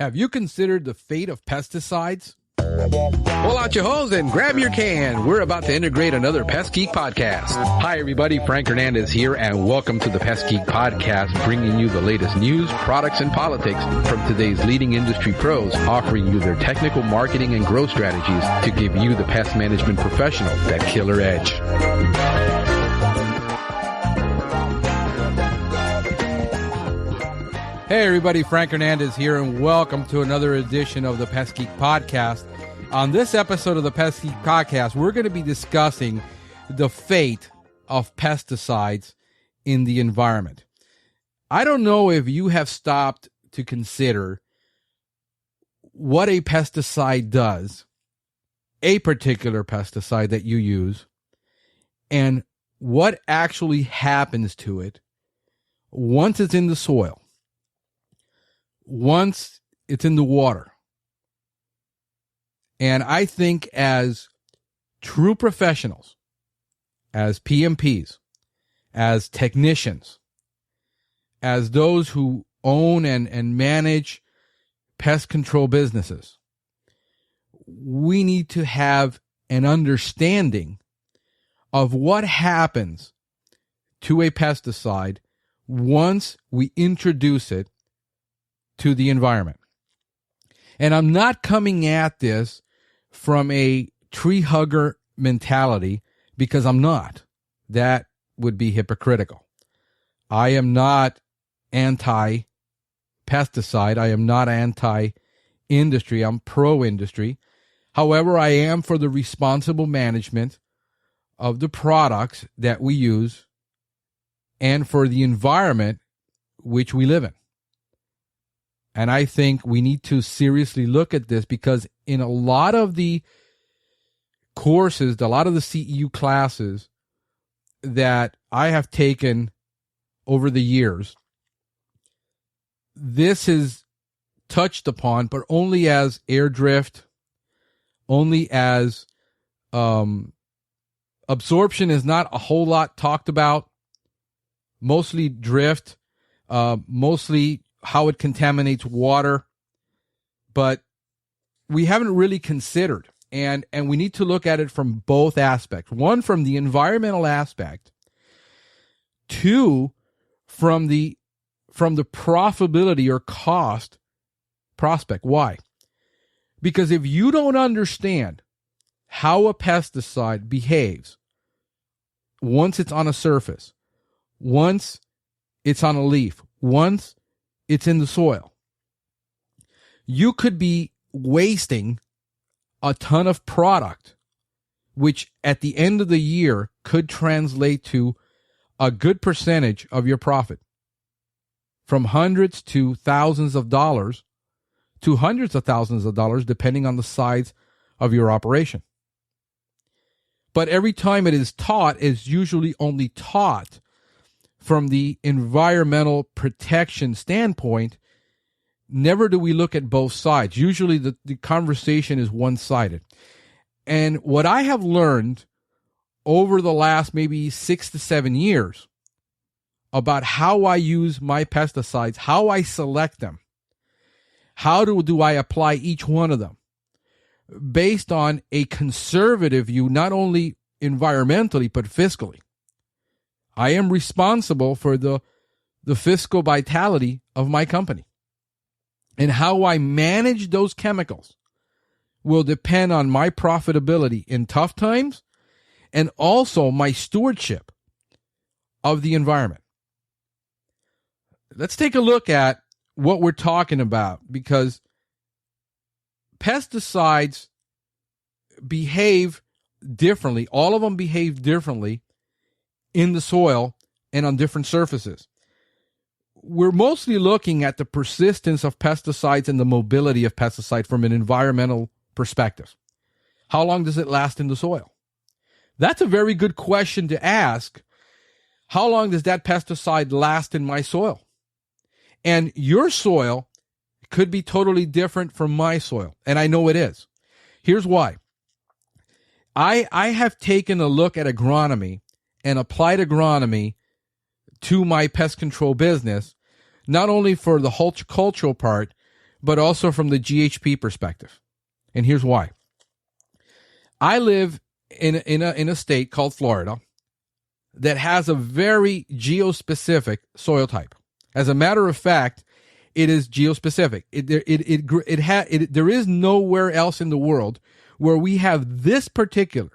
Have you considered the fate of pesticides? Pull out your hose and grab your can. We're about to integrate another Pest Geek podcast. Hi, everybody. Frank Hernandez here, and welcome to the Pest Geek podcast, bringing you the latest news, products, and politics from today's leading industry pros, offering you their technical marketing and growth strategies to give you, the pest management professional, that killer edge. Hey, everybody. Frank Hernandez here, and welcome to another edition of the Pest Geek podcast. On this episode of the Pest Geek podcast, we're going to be discussing the fate of pesticides in the environment. I don't know if you have stopped to consider what a pesticide does, a particular pesticide that you use, and what actually happens to it once it's in the soil, once it's in the water. And I think as true professionals, as PMPs, as technicians, as those who own and manage pest control businesses, we need to have an understanding of what happens to a pesticide once we introduce it to the environment. And I'm not coming at this from a tree hugger mentality, because I'm not. That would be hypocritical. I am not anti-pesticide. I am not anti-industry. I'm pro-industry. However, I am for the responsible management of the products that we use and for the environment which we live in. And I think we need to seriously look at this, because in a lot of the courses, a lot of the CEU classes that I have taken over the years, this is touched upon, but only as air drift, only as absorption is not a whole lot talked about, mostly drift, mostly how it contaminates water, but we haven't really considered, and we need to look at it from both aspects. One, from the environmental aspect. Two, from the profitability or cost prospect. Why? Because if you don't understand how a pesticide behaves once it's on a surface, once it's on a leaf, once it's in the soil, you could be wasting a ton of product, which at the end of the year could translate to a good percentage of your profit, from hundreds to thousands of dollars to hundreds of thousands of dollars, depending on the size of your operation. But every time it is taught, it's usually only taught from the environmental protection standpoint. Never do we look at both sides. Usually the conversation is one-sided. And what I have learned over the last maybe 6 to 7 years about how I use my pesticides, how I select them, how do I apply each one of them, based on a conservative view, not only environmentally, but fiscally. I am responsible for the fiscal vitality of my company. And how I manage those chemicals will depend on my profitability in tough times and also my stewardship of the environment. Let's take a look at what we're talking about, because pesticides behave differently. All of them behave differently in the soil and on different surfaces. We're mostly looking at the persistence of pesticides and the mobility of pesticides from an environmental perspective. How long does it last in the soil? That's a very good question to ask. How long does that pesticide last in my soil? And your soil could be totally different from my soil, and I know it is. Here's why. I have taken a look at agronomy and applied agronomy to my pest control business, not only for the horticultural part, but also from the GHP perspective. And here's why. I live in a state called Florida that has a very geospecific soil type. As a matter of fact, it is geospecific. There is nowhere else in the world where we have this particular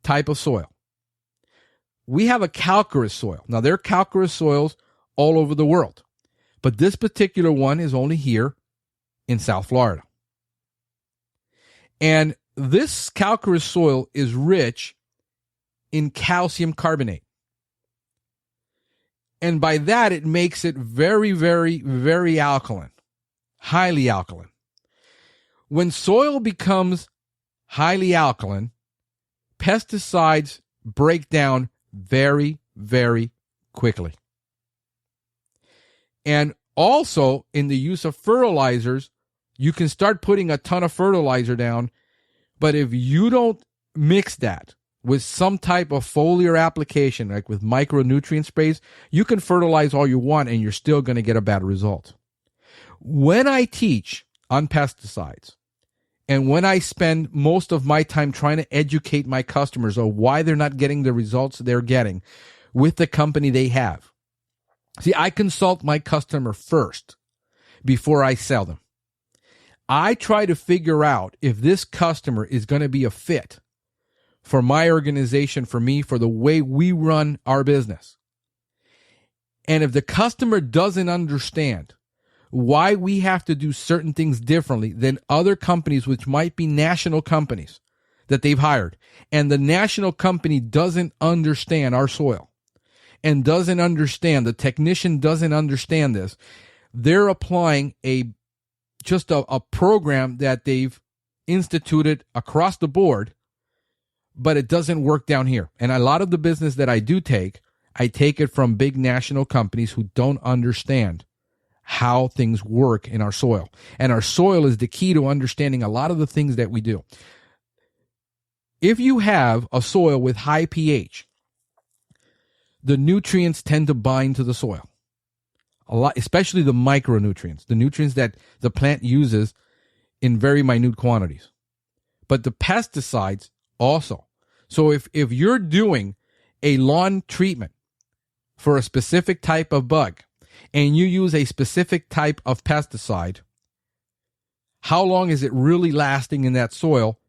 type of soil. We have a calcareous soil. Now, there are calcareous soils all over the world, but this particular one is only here in South Florida. And this calcareous soil is rich in calcium carbonate. And by that, it makes it very, very, very alkaline, highly alkaline. When soil becomes highly alkaline, pesticides break down very, very quickly. And also, in the use of fertilizers, you can start putting a ton of fertilizer down, but if you don't mix that with some type of foliar application, like with micronutrient sprays, you can fertilize all you want and you're still going to get a bad result. When I teach on pesticides, and when I spend most of my time trying to educate my customers on why they're not getting the results they're getting with the company they have. See, I consult my customer first before I sell them. I try to figure out if this customer is going to be a fit for my organization, for me, for the way we run our business. And if the customer doesn't understand why we have to do certain things differently than other companies, which might be national companies that they've hired, and the national company doesn't understand our soil and doesn't understand, the technician doesn't understand this, they're applying a program that they've instituted across the board, but it doesn't work down here. And a lot of the business that I do take, I take it from big national companies who don't understand how things work in our soil. And our soil is the key to understanding a lot of the things that we do. If you have a soil with high pH, the nutrients tend to bind to the soil. A lot, especially the micronutrients, the nutrients that the plant uses in very minute quantities. But the pesticides also. So if you're doing a lawn treatment for a specific type of bug and you use a specific type of pesticide, how long is it really lasting in that soil,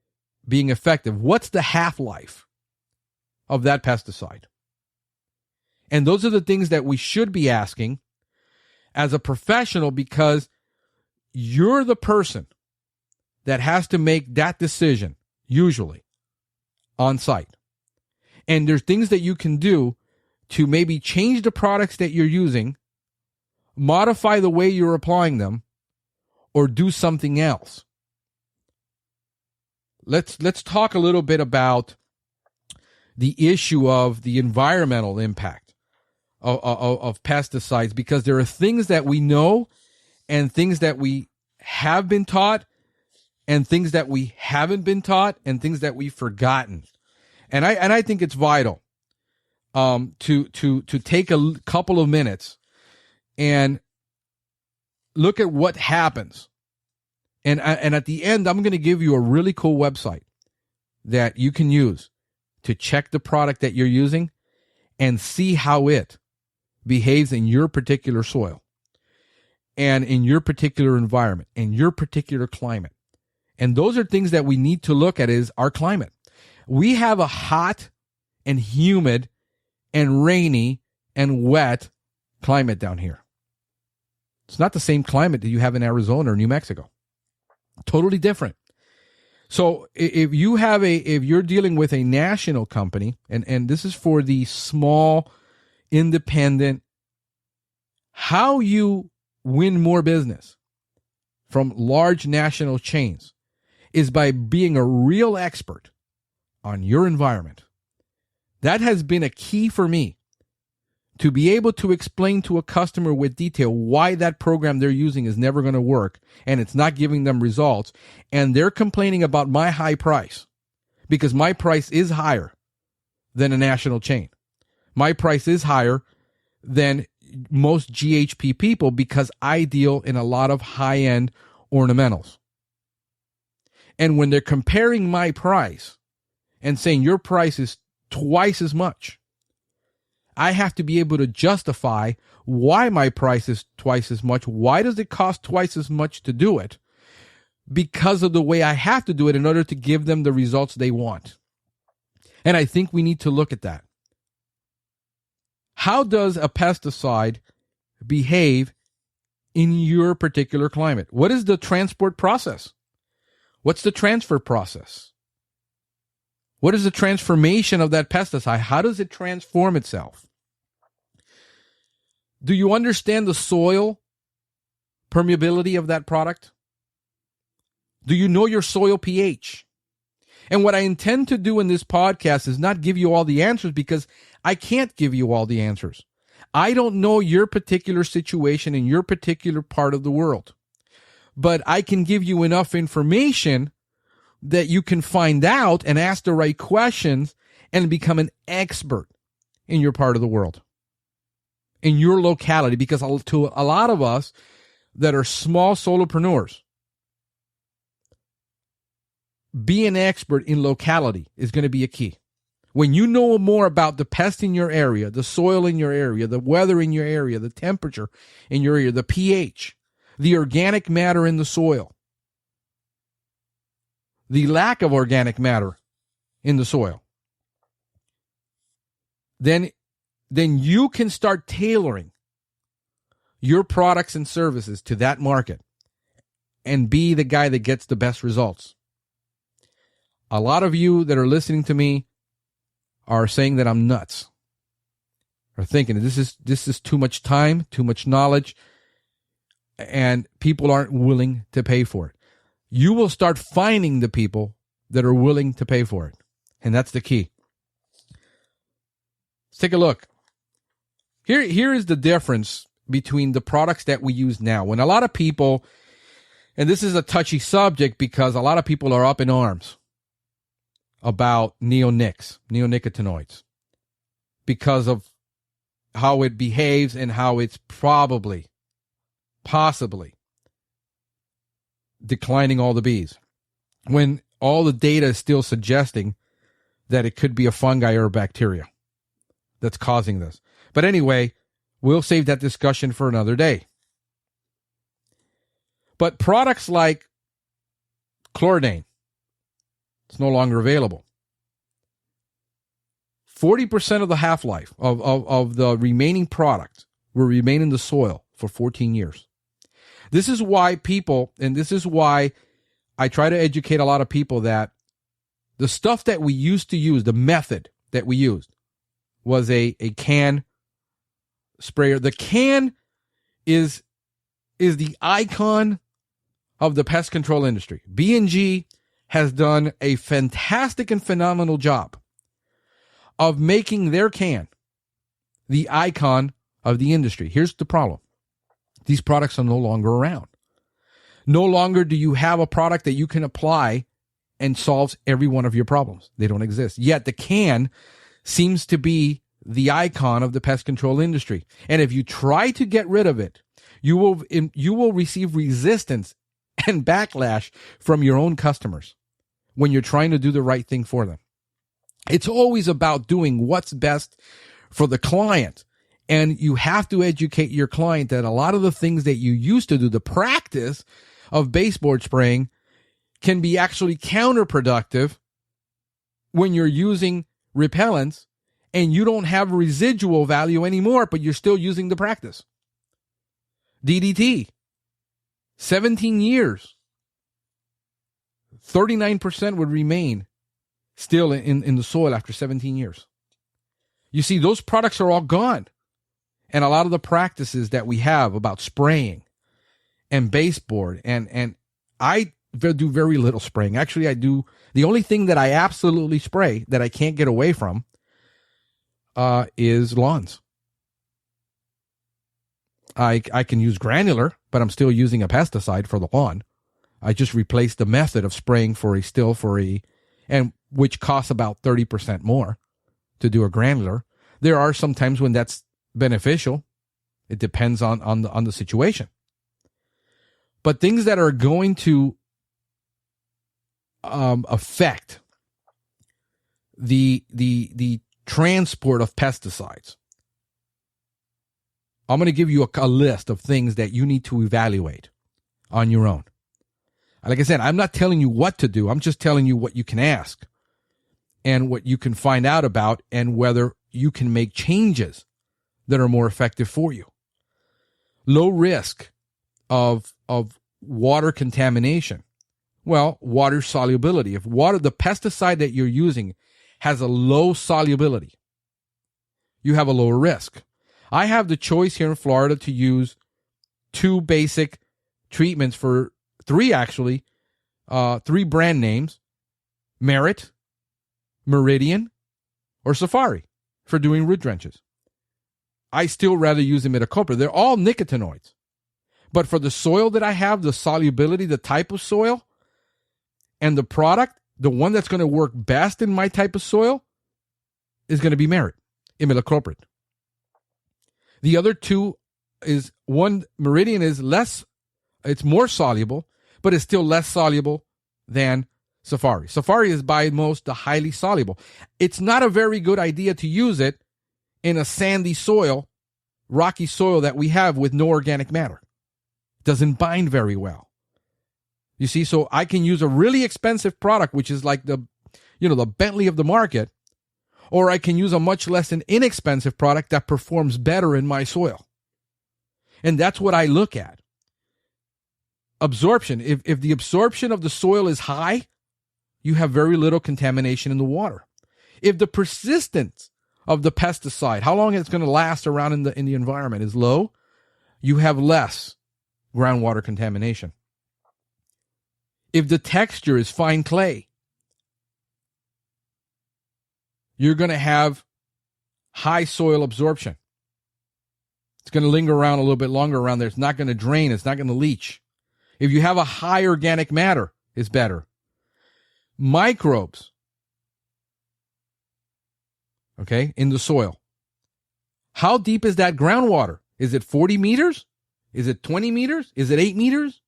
being effective? What's the half-life of that pesticide? And those are the things that we should be asking as a professional, because you're the person that has to make that decision, usually on site. And there's things that you can do to maybe change the products that you're using, modify the way you're applying them, or do something else. Let's talk a little bit about the issue of the environmental impact of pesticides, because there are things that we know and things that we have been taught and things that we haven't been taught and things that we've forgotten. And I think it's vital to take a couple of minutes and look at what happens. And at the end, I'm going to give you a really cool website that you can use to check the product that you're using and see how it behaves in your particular soil and in your particular environment, in your particular climate. And those are things that we need to look at, is our climate. We have a hot and humid and rainy and wet climate down here. It's not the same climate that you have in Arizona or New Mexico. Totally different. So if you're dealing with a national company, and this is for the small, independent, how you win more business from large national chains is by being a real expert on your environment. That has been a key for me, to be able to explain to a customer with detail why that program they're using is never going to work and it's not giving them results. And they're complaining about my high price, because my price is higher than a national chain. My price is higher than most GHP people because I deal in a lot of high-end ornamentals. And when they're comparing my price and saying your price is twice as much, I have to be able to justify why my price is twice as much. Why does it cost twice as much to do it? Because of the way I have to do it in order to give them the results they want. And I think we need to look at that. How does a pesticide behave in your particular climate? What is the transport process? What's the transfer process? What is the transformation of that pesticide? How does it transform itself? Do you understand the soil permeability of that product? Do you know your soil pH? And what I intend to do in this podcast is not give you all the answers, because I can't give you all the answers. I don't know your particular situation in your particular part of the world. But I can give you enough information that you can find out and ask the right questions and become an expert in your part of the world, in your locality. Because to a lot of us that are small solopreneurs, be an expert in locality is going to be a key. When you know more about the pest in your area, the soil in your area, the weather in your area, the temperature in your area, the pH, the organic matter in the soil, the lack of organic matter in the soil, then you can start tailoring your products and services to that market and be the guy that gets the best results. A lot of you that are listening to me are saying that I'm nuts, are thinking this is too much time, too much knowledge, and people aren't willing to pay for it. You will start finding the people that are willing to pay for it, and that's the key. Let's take a look. Here is the difference between the products that we use now. When a lot of people, and this is a touchy subject because a lot of people are up in arms about neonicotinoids, because of how it behaves and how it's possibly declining all the bees, when all the data is still suggesting that it could be a fungi or a bacteria that's causing this. But anyway, we'll save that discussion for another day. But products like chlordane, it's no longer available. 40% of the half-life of the remaining product will remain in the soil for 14 years. This is why people, and this is why I try to educate a lot of people that the stuff that we used to use, the method that we used, was a can sprayer. The can is the icon of the pest control industry. B&G has done a fantastic and phenomenal job of making their can the icon of the industry. Here's the problem. These products are no longer around. No longer do you have a product that you can apply and solves every one of your problems. They don't exist. Yet the can seems to be the icon of the pest control industry. And if you try to get rid of it, you will receive resistance and backlash from your own customers when you're trying to do the right thing for them. It's always about doing what's best for the client. And you have to educate your client that a lot of the things that you used to do, the practice of baseboard spraying, can be actually counterproductive when you're using repellents and you don't have residual value anymore, but you're still using the practice. DDT, 17 years, 39% would remain still in the soil after 17 years. You see, those products are all gone. And a lot of the practices that we have about spraying and baseboard, and I do very little spraying. Actually, I do. The only thing that I absolutely spray that I can't get away from is lawns. I can use granular, but I'm still using a pesticide for the lawn. I just replaced the method of spraying and which costs about 30% more to do a granular. There are some times when that's beneficial. It depends on the situation. But things that are going to affect the transport of pesticides. I'm going to give you a list of things that you need to evaluate on your own. Like I said, I'm not telling you what to do. I'm just telling you what you can ask and what you can find out about and whether you can make changes that are more effective for you. Low risk of water contamination. Well, water solubility. If the pesticide that you're using has a low solubility, you have a lower risk. I have the choice here in Florida to use 2 basic treatments for 3 actually, 3 brand names, Merit, Meridian, or Safari for doing root drenches. I still rather use imidacloprid. They're all nicotinoids. But for the soil that I have, the solubility, the type of soil, and the product, the one that's going to work best in my type of soil is going to be Merit, imidacloprid. The other 2 is one, Meridian is less, it's more soluble, but it's still less soluble than Safari. Safari is by most the highly soluble. It's not a very good idea to use it in a sandy soil, rocky soil that we have with no organic matter. It doesn't bind very well. You see, so I can use a really expensive product, which is like the Bentley of the market, or I can use a much less inexpensive product that performs better in my soil. And that's what I look at. Absorption. If the absorption of the soil is high, you have very little contamination in the water. If the persistence of the pesticide, how long it's going to last around in the environment, is low, you have less groundwater contamination. If the texture is fine clay, you're going to have high soil absorption. It's going to linger around a little bit longer around there. It's not going to drain. It's not going to leach. If you have a high organic matter, it's better. Microbes, okay, in the soil. How deep is that groundwater? Is it 40 meters? Is it 20 meters? Is it 8 meters?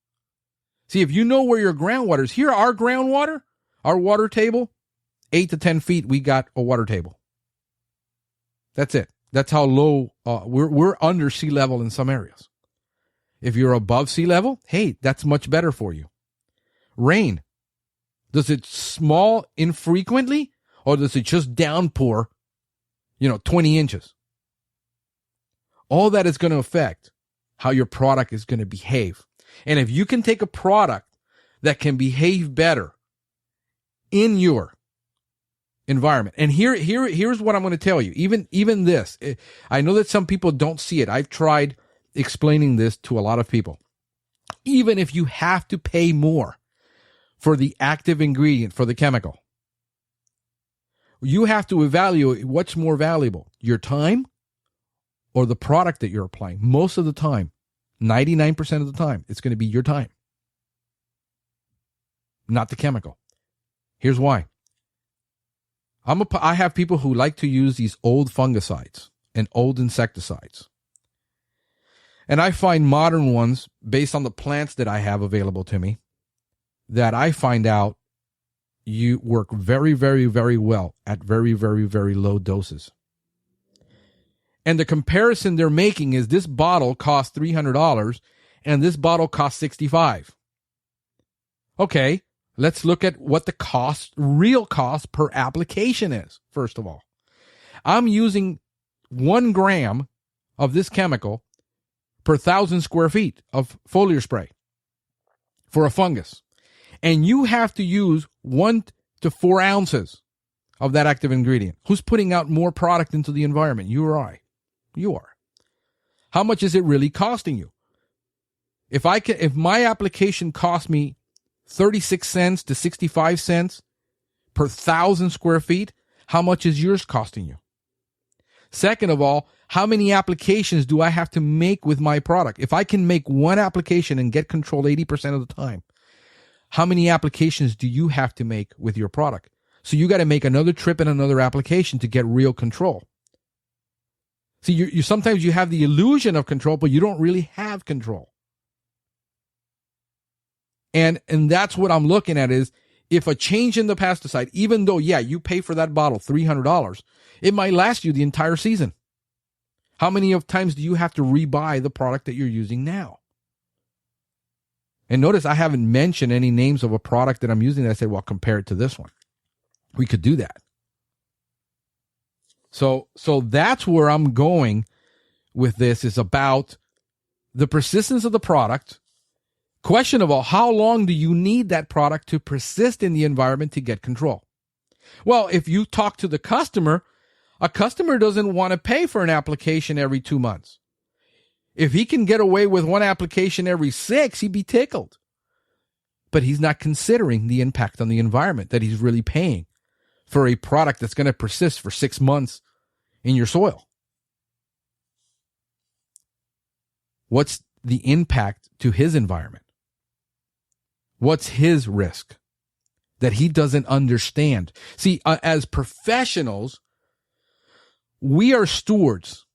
See, if you know where your groundwater is, here our groundwater, our water table, 8 to 10 feet, we got a water table. That's it. That's how low, we're under sea level in some areas. If you're above sea level, hey, that's much better for you. Rain. Does it small infrequently, or does it just downpour, 20 inches? All that is going to affect how your product is going to behave. And if you can take a product that can behave better in your environment, and here's what I'm going to tell you. Even this, I know that some people don't see it. I've tried explaining this to a lot of people. Even if you have to pay more for the active ingredient, for the chemical, you have to evaluate what's more valuable, your time or the product that you're applying. Most of the time, 99% of the time, it's going to be your time, not the chemical. Here's why. I have people who like to use these old fungicides and old insecticides. And I find modern ones, based on the plants that I have available to me, that I find out you work very, very, very well at very, very, very low doses. And the comparison they're making is this bottle costs $300 and this bottle costs $65. Okay, let's look at what the real cost per application is, first of all. I'm using 1 gram of this chemical per 1,000 square feet of foliar spray for a fungus. And you have to use 1 to 4 ounces of that active ingredient. Who's putting out more product into the environment? You or I? You are. How much is it really costing you? If my application cost me 36 cents to 65 cents per 1,000 square feet, how much is yours costing you? Second of all, how many applications do I have to make with my product? If I can make 1 application and get control 80% of the time, how many applications do you have to make with your product? So you got to make another trip and another application to get real control. See, you sometimes you have the illusion of control, but you don't really have control. And that's what I'm looking at is if a change in the pesticide, even though, yeah, you pay for that bottle $300, it might last you the entire season. How many of times do you have to rebuy the product that you're using now? And notice I haven't mentioned any names of a product that I'm using that I said, well, compare it to this one. We could do that. So that's where I'm going with this, is about the persistence of the product. Question about how long do you need that product to persist in the environment to get control? Well, if you talk to the customer, a customer doesn't want to pay for an application every 2 months. If he can get away with one application every 6, he'd be tickled. But he's not considering the impact on the environment, that he's really paying for a product that's going to persist for 6 months in your soil. What's the impact to his environment? What's his risk that he doesn't understand? See, as professionals, we are stewards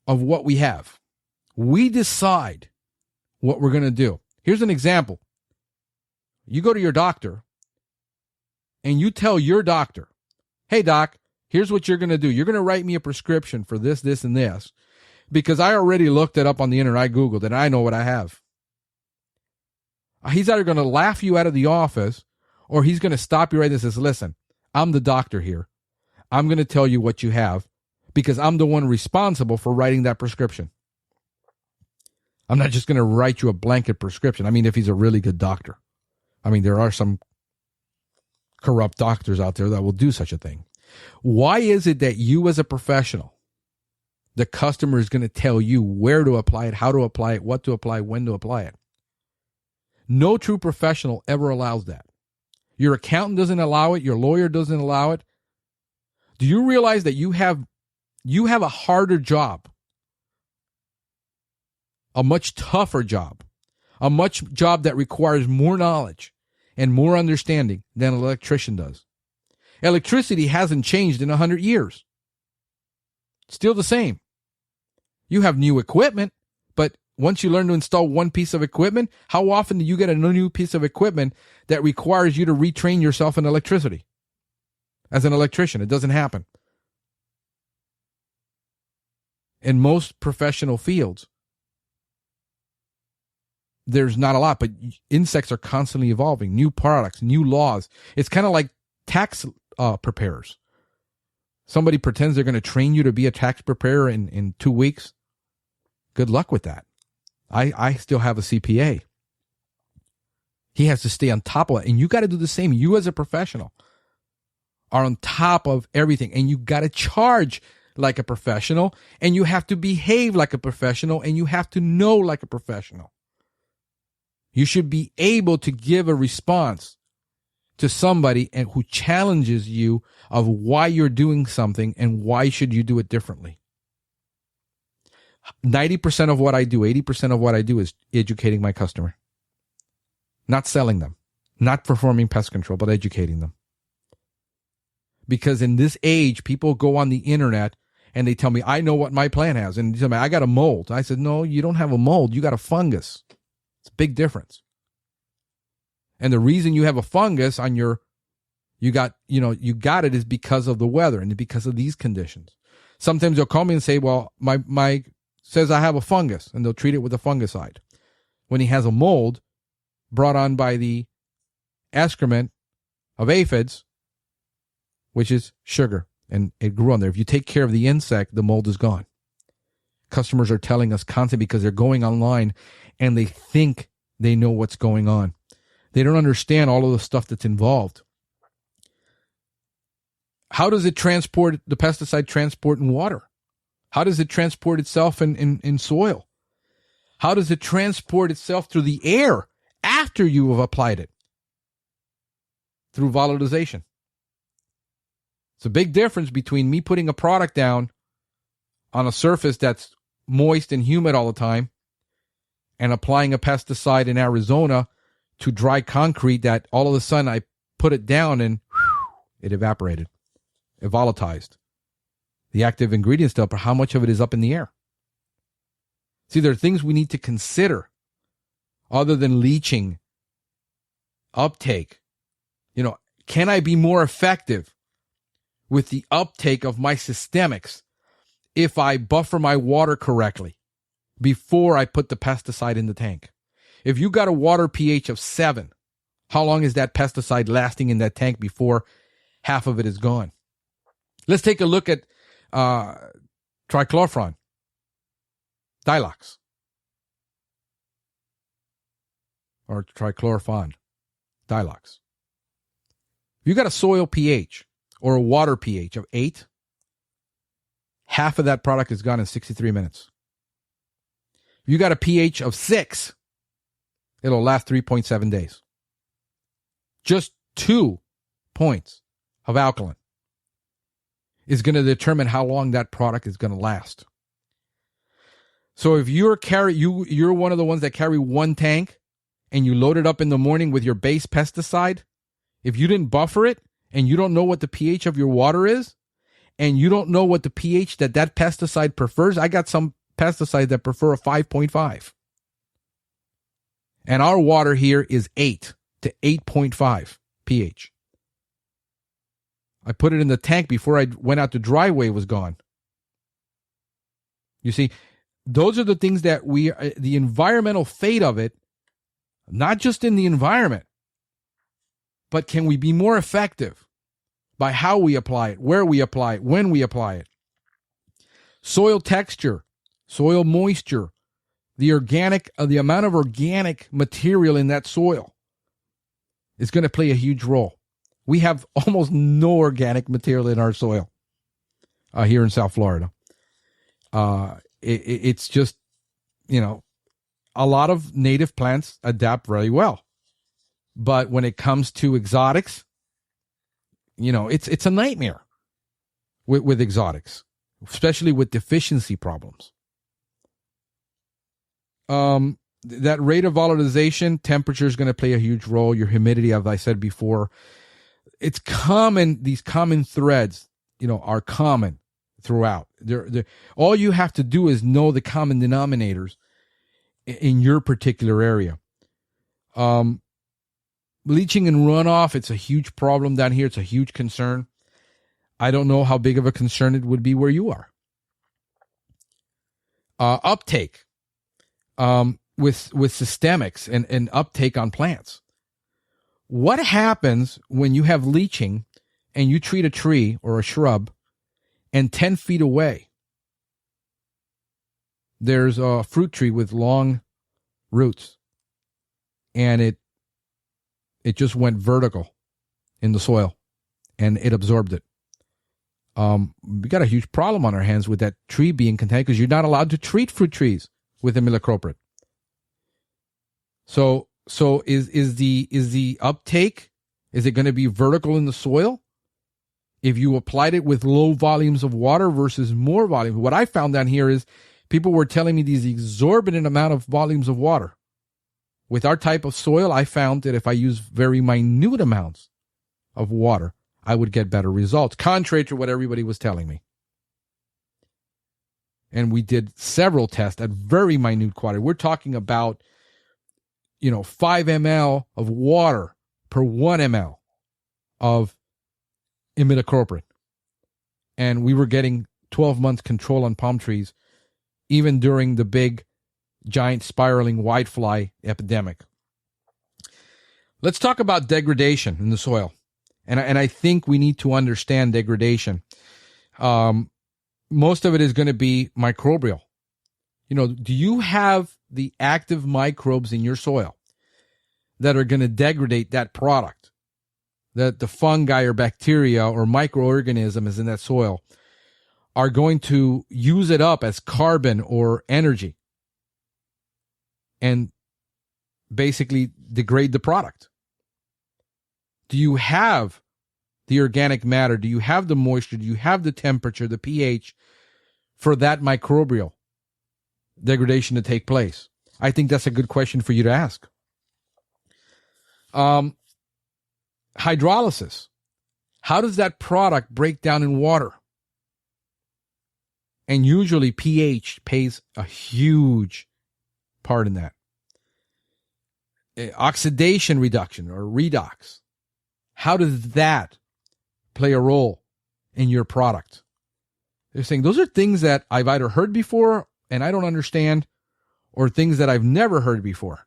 of what we have. We decide what we're going to do. Here's an example. You go to your doctor and you tell your doctor, hey, doc, here's what you're going to do. You're going to write me a prescription for this, this, and this, because I already looked it up on the internet. I Googled it. I know what I have. He's either going to laugh you out of the office or he's going to stop you right there and says, listen, I'm the doctor here. I'm going to tell you what you have because I'm the one responsible for writing that prescription. I'm not just going to write you a blanket prescription. I mean, if he's a really good doctor. I mean, there are some corrupt doctors out there that will do such a thing. Why is it that you as a professional, the customer is going to tell you where to apply it, how to apply it, what to apply, when to apply it? No true professional ever allows that. Your accountant doesn't allow it. Your lawyer doesn't allow it. Do you realize that you have a harder job, a much tougher job, a much job that requires more knowledge and more understanding than an electrician does? Electricity hasn't changed in 100 years. Still the same. You have new equipment, but once you learn to install one piece of equipment, how often do you get a new piece of equipment that requires you to retrain yourself in electricity? As an electrician, it doesn't happen. In most professional fields, there's not a lot, but insects are constantly evolving, new products, new laws. It's kind of like tax preparers. Somebody pretends they're going to train you to be a tax preparer in 2 weeks. Good luck with that. I still have a CPA. He has to stay on top of it. And you got to do the same. You as a professional are on top of everything. And you got to charge like a professional. And you have to behave like a professional. And you have to know like a professional. You should be able to give a response to somebody and who challenges you of why you're doing something and why should you do it differently. 90% of what I do, 80% of what I do is educating my customer. Not selling them, not performing pest control, but educating them. Because in this age, people go on the internet and they tell me, I know what my plant has. And they tell me, I got a mold. I said, no, you don't have a mold. You got a fungus. It's a big difference. And the reason you have a fungus on you got it is because of the weather and because of these conditions. Sometimes they'll call me and say, well, my says I have a fungus, and they'll treat it with a fungicide. When he has a mold brought on by the excrement of aphids, which is sugar, and it grew on there. If you take care of the insect, the mold is gone. Customers are telling us constantly because they're going online and they think they know what's going on. They don't understand all of the stuff that's involved. How does it transport, the pesticide transport in water? How does it transport itself in soil? How does it transport itself through the air after you have applied it? Through volatilization. It's a big difference between me putting a product down on a surface that's moist and humid all the time and applying a pesticide in Arizona to dry concrete that all of a sudden I put it down and it evaporated. It volatilized. the active ingredient still, but how much of it is up in the air? See, there are things we need to consider other than leaching, uptake. Can I be more effective with the uptake of my systemics if I buffer my water correctly before I put the pesticide in the tank? If you got a water pH of 7, how long is that pesticide lasting in that tank before half of it is gone? Let's take a look at trichlorphron, Dilox, or trichlorphon, Dilox. If you got a soil pH or a water pH of 8, half of that product is gone in 63 minutes. If you got a pH of 6, it'll last 3.7 days. Just 2 points of alkaline is going to determine how long that product is going to last. So if you're one of the ones that carry one tank and you load it up in the morning with your base pesticide, if you didn't buffer it and you don't know what the pH of your water is, and you don't know what the pH that pesticide prefers, I got some pesticides that prefer a 5.5. And our water here is 8 to 8.5 pH. I put it in the tank before I went out to driveway, was gone. You see, those are the things that the environmental fate of it, not just in the environment, but can we be more effective by how we apply it, where we apply it, when we apply it? Soil texture, soil moisture, the amount of organic material in that soil is going to play a huge role. We have almost no organic material in our soil here in South Florida. It's just, a lot of native plants adapt very well. But when it comes to exotics, it's a nightmare with exotics, especially with deficiency problems. That rate of volatilization, temperature is going to play a huge role. Your humidity, as I said before, it's common. These common threads, are common throughout. All you have to do is know the common denominators in your particular area. Bleaching and runoff, it's a huge problem down here. It's a huge concern. I don't know how big of a concern it would be where you are. Uptake with systemics and uptake on plants. What happens when you have leaching and you treat a tree or a shrub and 10 feet away there's a fruit tree with long roots and it just went vertical in the soil and it absorbed it? We got a huge problem on our hands with that tree being contaminated because you're not allowed to treat fruit trees with imidacloprid. So is the uptake, is it going to be vertical in the soil if you applied it with low volumes of water versus more volume? What I found down here is people were telling me these exorbitant amount of volumes of water. With our type of soil, I found that if I use very minute amounts of water, I would get better results, contrary to what everybody was telling me. And we did several tests at very minute quantity. We're talking about, 5 ml of water per 1 ml of imidacloprid. And we were getting 12 months control on palm trees, even during the big, giant spiraling whitefly epidemic. Let's talk about degradation in the soil. And I think we need to understand degradation. Most of it is going to be microbial. Do you have the active microbes in your soil that are going to degrade that product? That the fungi or bacteria or microorganisms in that soil are going to use it up as carbon or energy and basically degrade the product? Do you have the organic matter? Do you have the moisture? Do you have the temperature, the pH for that microbial degradation to take place? I think that's a good question for you to ask. Hydrolysis. How does that product break down in water? And usually pH plays a huge part in that. Oxidation reduction or redox. How does that play a role in your product? They're saying those are things that I've either heard before and I don't understand, or things that I've never heard before.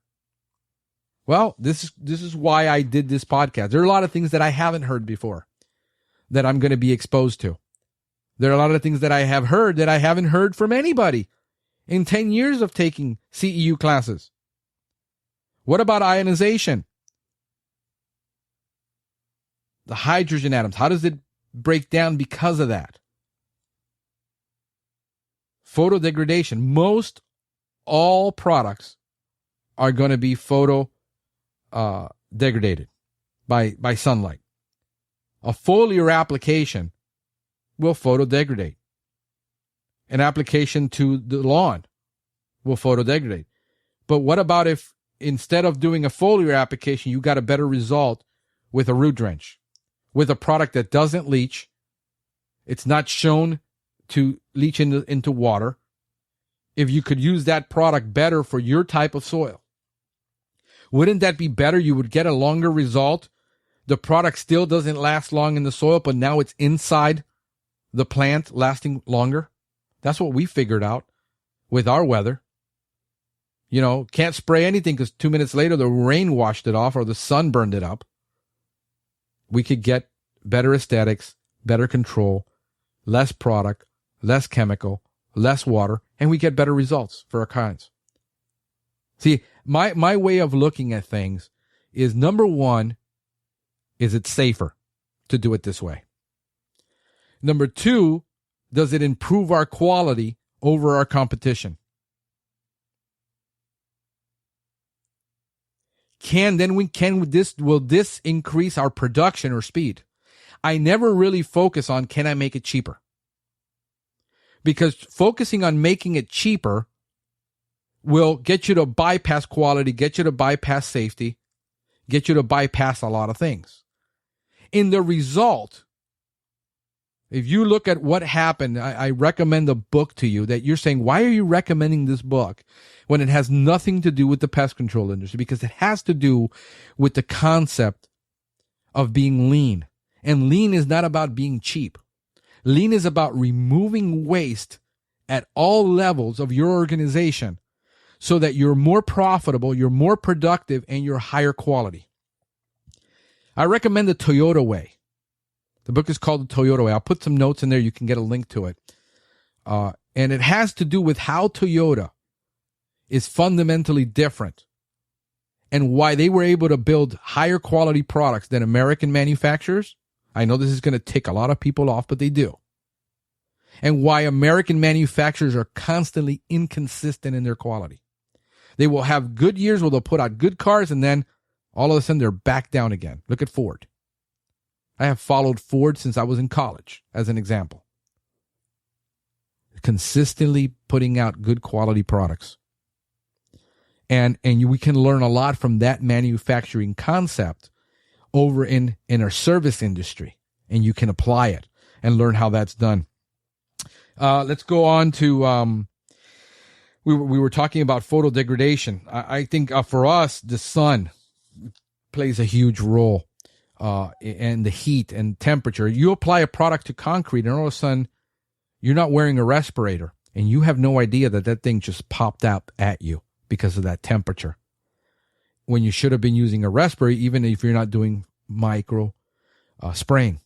Well, this is why I did this podcast. There are a lot of things that I haven't heard before that I'm going to be exposed to. There are a lot of things that I have heard that I haven't heard from anybody in 10 years of taking CEU classes. What about ionization? The hydrogen atoms, how does it break down because of that? Photodegradation. Most all products are going to be degraded by sunlight. A foliar application will photodegrade. An application to the lawn will photodegrade. But what about if instead of doing a foliar application, you got a better result with a root drench, with a product that doesn't leach? It's not shown to leach into water. If you could use that product better for your type of soil, wouldn't that be better? You would get a longer result. The product still doesn't last long in the soil, but now it's inside the plant lasting longer. That's what we figured out with our weather. You know, can't spray anything because 2 minutes later the rain washed it off or the sun burned it up. We could get better aesthetics, better control, less product, less chemical, less water, and we get better results for our clients. See, my way of looking at things is, number one, is it safer to do it this way? Number two, does it improve our quality over our competition? Will this increase our production or speed? I never really focus on, can I make it cheaper? Because focusing on making it cheaper will get you to bypass quality, get you to bypass safety, get you to bypass a lot of things. In the result, if you look at what happened, I recommend a book to you that you're saying, why are you recommending this book when it has nothing to do with the pest control industry? Because it has to do with the concept of being lean. And lean is not about being cheap. Lean is about removing waste at all levels of your organization so that you're more profitable, you're more productive, and you're higher quality. I recommend the Toyota way. The book is called The Toyota Way. I'll put some notes in there. You can get a link to it. And it has to do with how Toyota is fundamentally different and why they were able to build higher quality products than American manufacturers. I know this is going to tick a lot of people off, but they do. And why American manufacturers are constantly inconsistent in their quality. They will have good years where they'll put out good cars, and then all of a sudden they're back down again. Look at Ford. I have followed Ford since I was in college, as an example. Consistently putting out good quality products. And we can learn a lot from that manufacturing concept over in our service industry. And you can apply it and learn how that's done. Let's go on to, we were talking about photodegradation. I think for us, the sun plays a huge role. And the heat and temperature. You apply a product to concrete and all of a sudden you're not wearing a respirator and you have no idea that thing just popped up at you because of that temperature. When you should have been using a respirator, even if you're not doing micro spraying.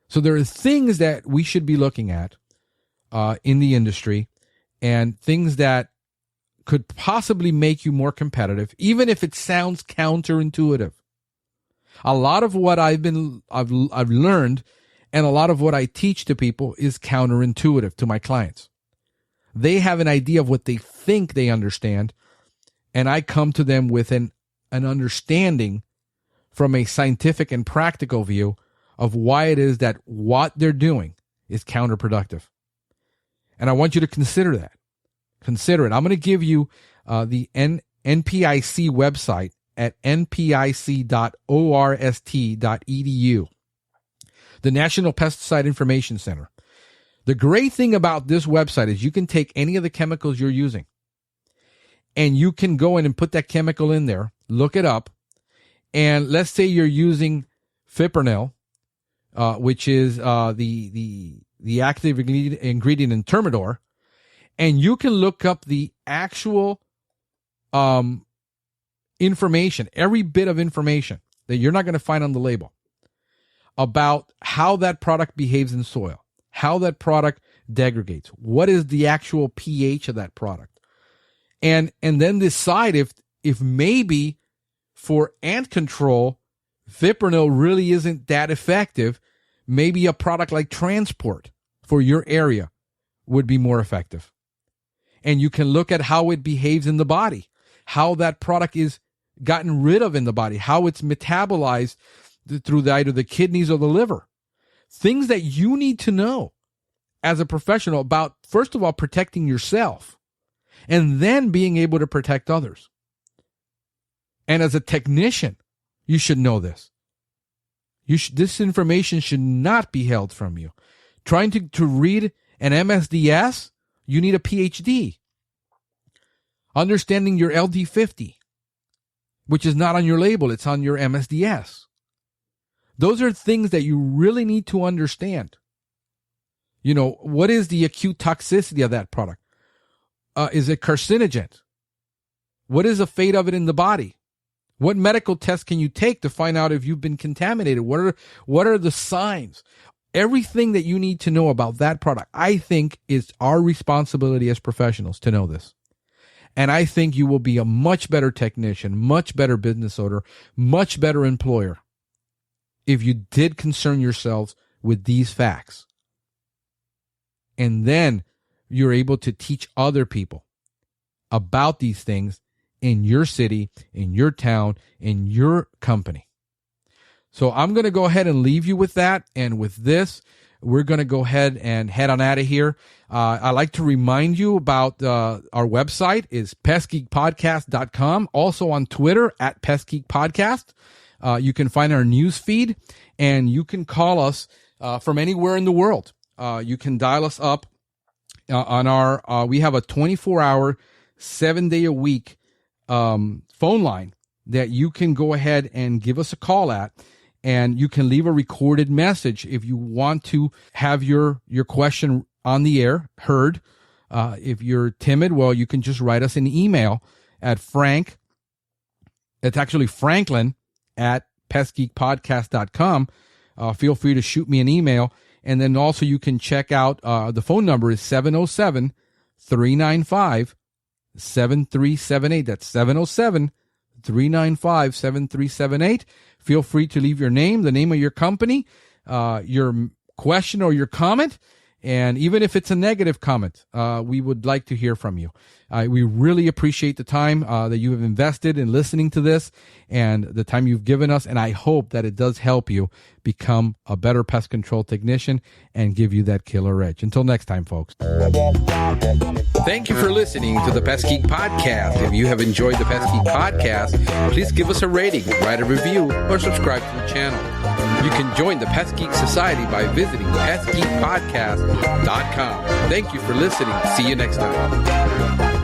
So there are things that we should be looking at in the industry and things that could possibly make you more competitive, even if it sounds counterintuitive. A lot of what I've learned and a lot of what I teach to people is counterintuitive to my clients. They have an idea of what they think they understand, and I come to them with an understanding from a scientific and practical view of why it is that what they're doing is counterproductive. And I want you to consider that. Consider it. I'm going to give you the NPIC website at npic.orst.edu, the National Pesticide Information Center. The great thing about this website is you can take any of the chemicals you're using and you can go in and put that chemical in there, look it up, and let's say you're using fipronil, which is the active ingredient in Thermidor, and you can look up the actual information, every bit of information that you're not going to find on the label about how that product behaves in soil, how that product degradates, what is the actual pH of that product, and then decide if maybe for ant control, fipronil really isn't that effective. Maybe a product like Transport for your area would be more effective. And you can look at how it behaves in the body, how that product is gotten rid of in the body, how it's metabolized through either the kidneys or the liver. Things that you need to know as a professional about, first of all, protecting yourself and then being able to protect others. And as a technician, you should know this. This information should not be held from you. Trying to read an MSDS, you need a PhD. Understanding your LD50, which is not on your label, it's on your MSDS. Those are things that you really need to understand. You know, what is the acute toxicity of that product? Is it carcinogen? What is the fate of it in the body? What medical tests can you take to find out if you've been contaminated? What are the signs? Everything that you need to know about that product, I think, is our responsibility as professionals to know this. And I think you will be a much better technician, much better business owner, much better employer if you did concern yourselves with these facts. And then you're able to teach other people about these things in your city, in your town, in your company. So I'm going to go ahead and leave you with that. And with this, we're going to go ahead and head on out of here. I'd like to remind you about our website is pestgeekpodcast.com. Also on Twitter at pestgeekpodcast. You can find our news feed and you can call us from anywhere in the world. You can dial us up on our, we have a 24-hour, 7-day-a-week phone line that you can go ahead and give us a call at, and you can leave a recorded message if you want to have your question on the air heard. If you're timid, well, you can just write us an email at Franklin at pestgeekpodcast.com. Feel free to shoot me an email. And then also you can check out, the phone number is 707-395-7378. That's 707-395-7378. Feel free to leave your name, the name of your company, your question or your comment. And even if it's a negative comment, we would like to hear from you. We really appreciate the time that you have invested in listening to this and the time you've given us. And I hope that it does help you become a better pest control technician and give you that killer edge. Until next time, folks. Thank you for listening to the Pest Geek Podcast. If you have enjoyed the Pest Geek Podcast, please give us a rating, write a review, or subscribe to the channel. You can join the Pest Geek Society by visiting pestgeekpodcast.com. Thank you for listening. See you next time.